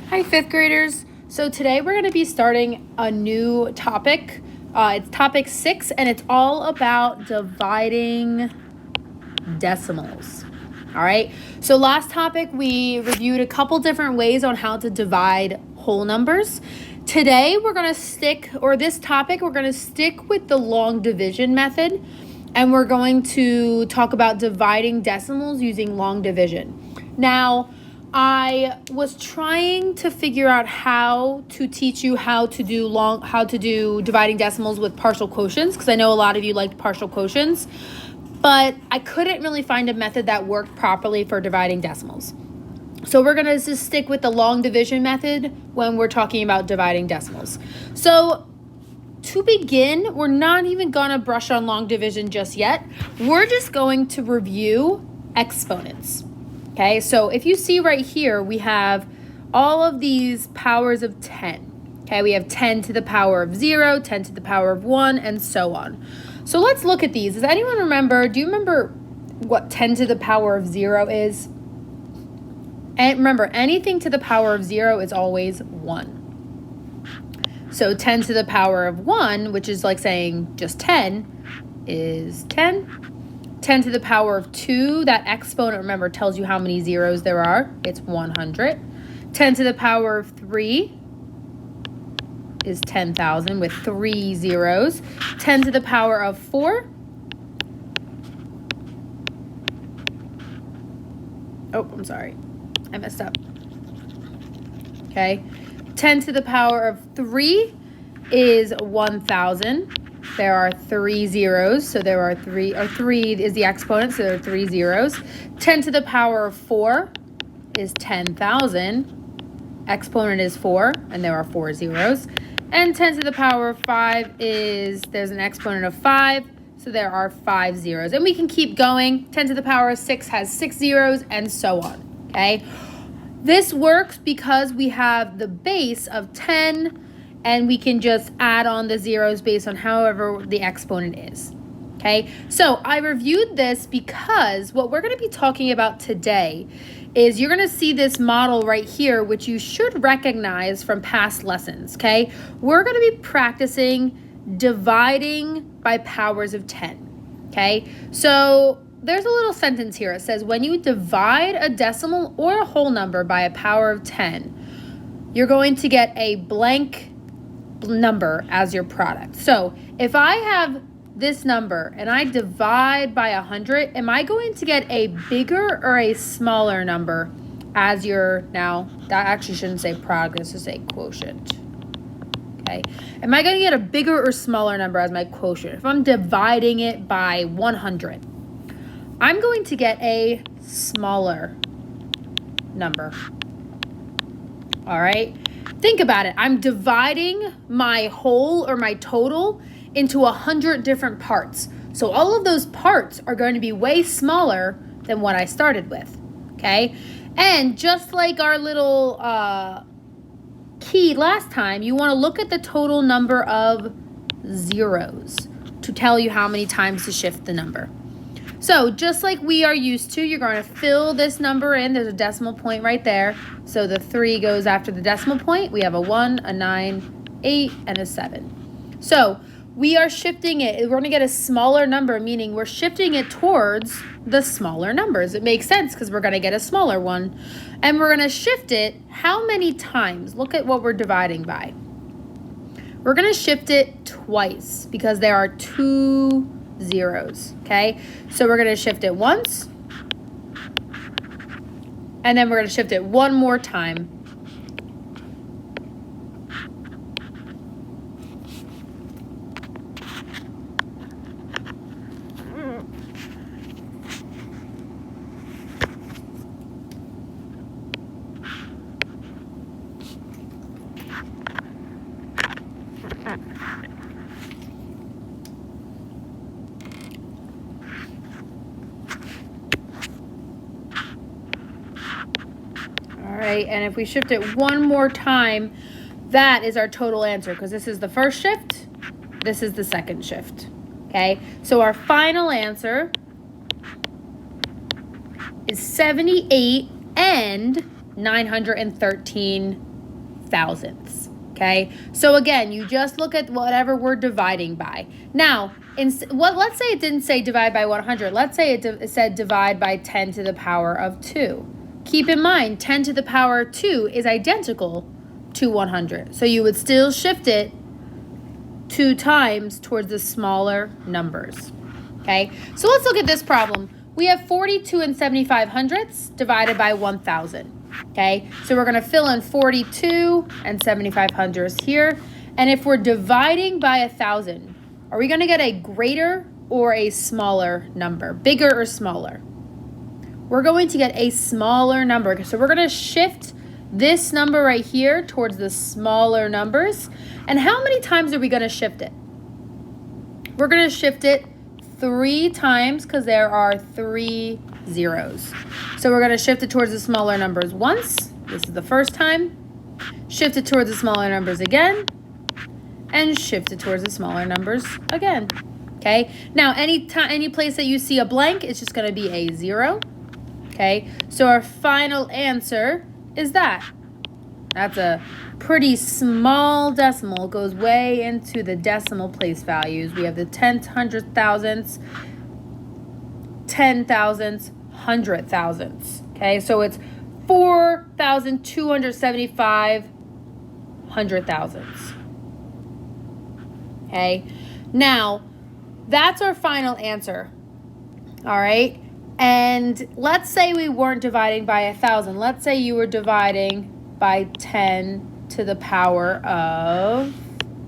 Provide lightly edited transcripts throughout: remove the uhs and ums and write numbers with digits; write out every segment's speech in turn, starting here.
Hi, fifth graders. So today we're going to be starting a new topic. It's topic 6, and it's all about dividing decimals. All right. So last topic, we reviewed a couple different ways on how to divide whole numbers. Today we're going to stick with the long division method, and we're going to talk about dividing decimals using long division. Now, I was trying to figure out how to teach you how to do dividing decimals with partial quotients, because I know a lot of you liked partial quotients, but I couldn't really find a method that worked properly for dividing decimals. So we're going to just stick with the long division method when we're talking about dividing decimals. So to begin, we're not even going to brush on long division just yet. We're just going to review exponents. Okay, so if you see right here, we have all of these powers of 10. Okay, we have 10 to the power of 0, 10 to the power of 1, and so on. So let's look at these. Do you remember what 10 to the power of 0 is? And remember, anything to the power of 0 is always 1. So 10 to the power of 1, which is like saying just 10, is 10. 10 to the power of 2, that exponent, remember, tells you how many zeros there are. It's 100. 10 to the power of 3 is 10,000 with 3 zeros. 10 to the power of 4. Oh, I'm sorry. I messed up. Okay. 10 to the power of 3 is 1,000. There are 3 zeros, so there are 3 is the exponent, so there are 3 zeros. 10 to the power of 4 is 10,000. Exponent is 4, and there are 4 zeros. And 10 to the power of 5 there's an exponent of 5, so there are 5 zeros. And we can keep going. 10 to the power of 6 has 6 zeros, and so on, okay? This works because we have the base of 10, and we can just add on the zeros based on however the exponent is, okay? So I reviewed this because what we're going to be talking about today is you're going to see this model right here, which you should recognize from past lessons, okay? We're going to be practicing dividing by powers of 10, okay? So there's a little sentence here. It says, when you divide a decimal or a whole number by a power of 10, you're going to get a blank number as your product. So if I have this number and I divide by 100, am I going to get a bigger or a smaller number as now that actually shouldn't say product, this is a quotient. Okay, am I going to get a bigger or smaller number as my quotient? If I'm dividing it by 100, I'm going to get a smaller number. All right. Think about it. I'm dividing my whole or my total into 100 different parts. So all of those parts are going to be way smaller than what I started with, okay? And just like our little key last time, you want to look at the total number of zeros to tell you how many times to shift the number. So just like we are used to, you're going to fill this number in. There's a decimal point right there. So the 3 goes after the decimal point. We have a 1, a 9, 8, and a 7. So we are shifting it. We're going to get a smaller number, meaning we're shifting it towards the smaller numbers. It makes sense because we're going to get a smaller one. And we're going to shift it how many times? Look at what we're dividing by. We're going to shift it twice because there are 2 zeros, okay? So we're going to shift it once, and then we're going to shift it one more time. And if we shift it one more time, that is our total answer, because this is the first shift, this is the second shift, okay? So our final answer is 78 and 913 thousandths. Okay, so again, you just look at whatever we're dividing by. Now, let's say it didn't say divide by 100. Let's say it said divide by 10 to the power of 2. Keep in mind, 10 to the power of 2 is identical to 100. So you would still shift it 2 times towards the smaller numbers. Okay, so let's look at this problem. We have 42 and 75 hundredths divided by 1,000. Okay, so we're going to fill in 42 and 75 hundredths here. And if we're dividing by 1,000, are we going to get a greater or a smaller number? Bigger or smaller? We're going to get a smaller number. So we're going to shift this number right here towards the smaller numbers. And how many times are we going to shift it? We're going to shift it 3 times because there are 3 zeros. So we're going to shift it towards the smaller numbers once. This is the first time. Shift it towards the smaller numbers again. And shift it towards the smaller numbers again. Okay. Now, any place that you see a blank, it's just going to be a 0. Okay. So our final answer is that. That's a pretty small decimal. It goes way into the decimal place values. We have the tenths, hundred thousandths, 10 thousandths, 100 thousandths. Okay, so it's 4,275 hundred thousandths. Okay, now that's our final answer. All right, and let's say we weren't dividing by 1,000. Let's say you were dividing by 10 to the power of,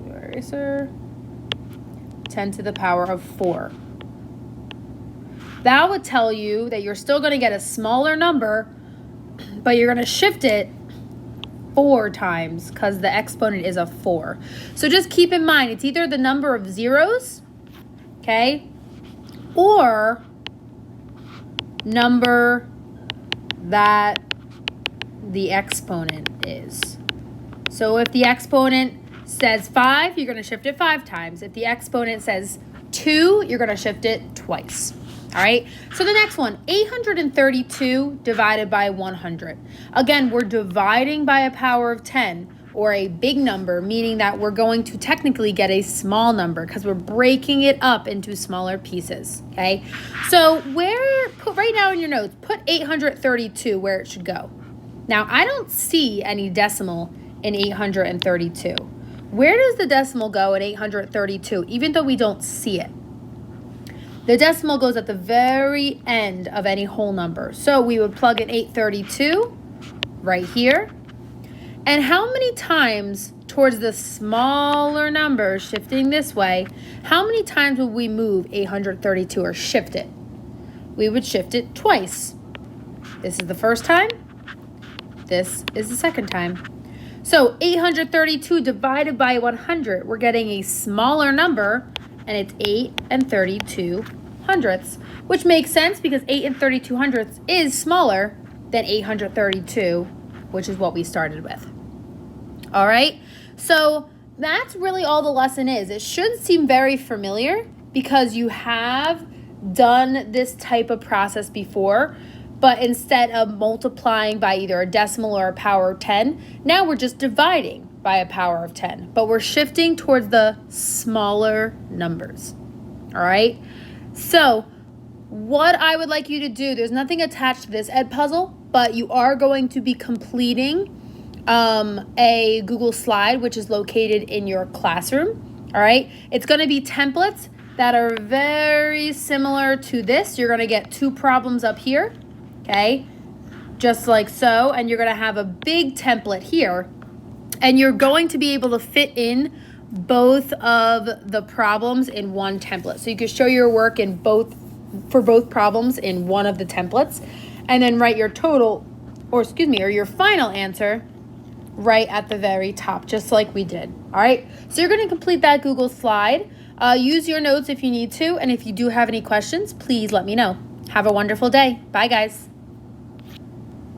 where is her? 10 to the power of 4. That would tell you that you're still going to get a smaller number, but you're going to shift it 4 times because the exponent is a 4. So just keep in mind, it's either the number of zeros, okay, or number that the exponent is. So if the exponent says 5, you're going to shift it 5 times. If the exponent says 2, you're going to shift it twice. All right, so the next one, 832 divided by 100. Again, we're dividing by a power of 10, or a big number, meaning that we're going to technically get a small number because we're breaking it up into smaller pieces, okay? So put right now in your notes, put 832 where it should go. Now, I don't see any decimal in 832. Where does the decimal go in 832, even though we don't see it? The decimal goes at the very end of any whole number. So we would plug in 832 right here. And how many times towards the smaller number, shifting this way, how many times would we move 832 or shift it? We would shift it twice. This is the first time. This is the second time. So 832 divided by 100, we're getting a smaller number, and it's 8 and 32 hundredths, which makes sense because 8 and 32 hundredths is smaller than 832, which is what we started with. All right, so that's really all the lesson is. It should seem very familiar because you have done this type of process before, but instead of multiplying by either a decimal or a power of 10, now we're just dividing by a power of 10, but we're shifting towards the smaller numbers. All right, so what I would like you to do, there's nothing attached to this Edpuzzle, but you are going to be completing a Google slide, which is located in your classroom. All right, it's going to be templates that are very similar to this. You're going to get 2 problems up here, okay, just like so, and you're going to have a big template here, and you're going to be able to fit in both of the problems in one template. So you can show your work in both problems in one of the templates, and then write your total, or your final answer right at the very top, just like we did. All right, so you're going to complete that Google slide. Use your notes if you need to, and if you do have any questions, please let me know. Have a wonderful day. Bye, guys.